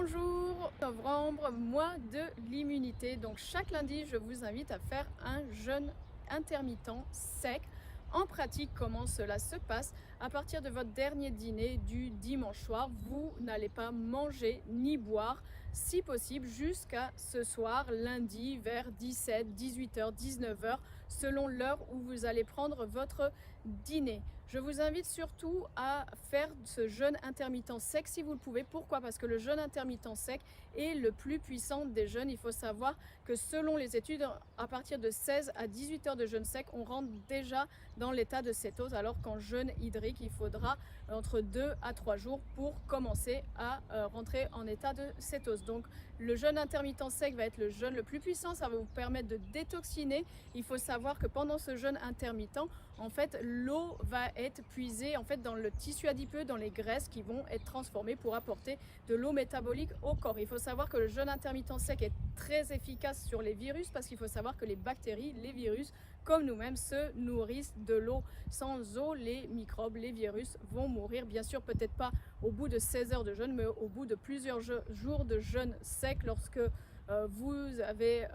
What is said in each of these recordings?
Bonjour, novembre, mois de l'immunité. Donc chaque lundi, je vous invite à faire un jeûne intermittent sec. En pratique, comment cela se passe? À partir de votre dernier dîner du dimanche soir, vous n'allez pas manger ni boire, si possible, jusqu'à ce soir, lundi, vers 17, 18h, 19h, selon l'heure où vous allez prendre votre dîner. Je vous invite surtout à faire ce jeûne intermittent sec si vous le pouvez. Pourquoi? Parce que le jeûne intermittent sec est le plus puissant des jeûnes. Il faut savoir que selon les études, à partir de 16 à 18 heures de jeûne sec, on rentre déjà dans l'état de cétose, alors qu'en jeûne hydrique, il faudra entre 2 à 3 jours pour commencer à rentrer en état de cétose. Donc le jeûne intermittent sec va être le jeûne le plus puissant, ça va vous permettre de détoxiner. Il faut savoir que pendant ce jeûne intermittent, en fait, l'eau va être puisée en fait dans le tissu adipeux, dans les graisses qui vont être transformées pour apporter de l'eau métabolique au corps. Il faut savoir que le jeûne intermittent sec est très efficace sur les virus parce qu'il faut savoir que les bactéries, les virus, comme nous-mêmes, se nourrissent de l'eau. Sans eau, les microbes, les virus vont mourir. Bien sûr, peut-être pas au bout de 16 heures de jeûne, mais au bout de plusieurs jours de jeûne sec, lorsque vous avez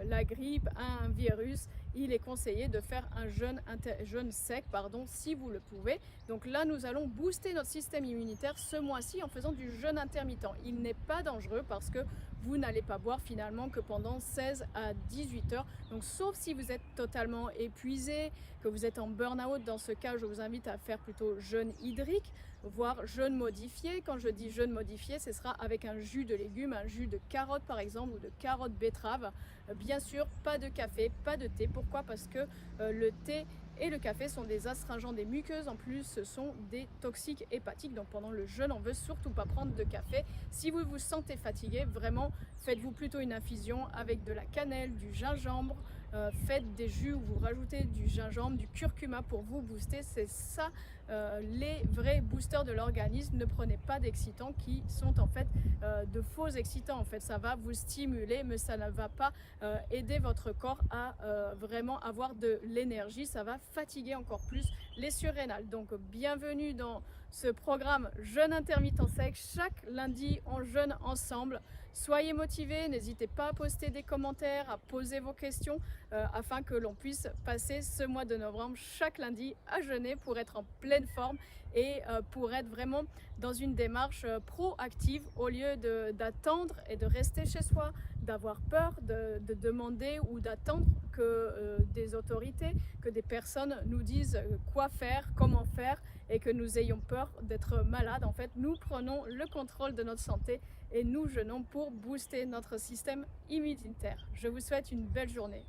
la grippe, un virus, il est conseillé de faire un jeûne sec, si vous le pouvez. Donc là, nous allons booster notre système immunitaire ce mois-ci en faisant du jeûne intermittent. Il n'est pas dangereux parce que vous n'allez pas boire finalement que pendant 16 à 18 heures. Donc sauf si vous êtes totalement épuisé, que vous êtes en burn-out, dans ce cas, je vous invite à faire plutôt jeûne hydrique, voire jeûne modifié. Quand je dis jeûne modifié, ce sera avec un jus de légumes, un jus de carotte par exemple, ou de carotte betterave. Bien sûr, pas de café, pas de thé. Pourquoi? Parce que le thé et le café sont des astringents des muqueuses. En plus, ce sont des toxiques hépatiques. Donc pendant le jeûne, on ne veut surtout pas prendre de café. Si vous vous sentez fatigué, vraiment, faites-vous plutôt une infusion avec de la cannelle, du gingembre. Faites des jus où vous rajoutez du gingembre, du curcuma pour vous booster. C'est ça les vrais boosters de l'organisme. Ne prenez pas d'excitants qui sont en fait de faux excitants. En fait, ça va vous stimuler, mais ça ne va pas aider votre corps à vraiment avoir de l'énergie. Ça va fatiguer encore plus les surrénales. Donc bienvenue dans ce programme jeûne intermittent sec. Chaque lundi, on jeûne ensemble. Soyez motivés, n'hésitez pas à poster des commentaires, à poser vos questions afin que l'on puisse passer ce mois de novembre chaque lundi à jeûner pour être en pleine forme et pour être vraiment dans une démarche proactive au lieu d'attendre et de rester chez soi, d'avoir peur, de demander ou d'attendre que des autorités, que des personnes nous disent quoi faire, comment faire et que nous ayons peur d'être malades. En fait, nous prenons le contrôle de notre santé et nous jeûnons pour booster notre système immunitaire. Je vous souhaite une belle journée.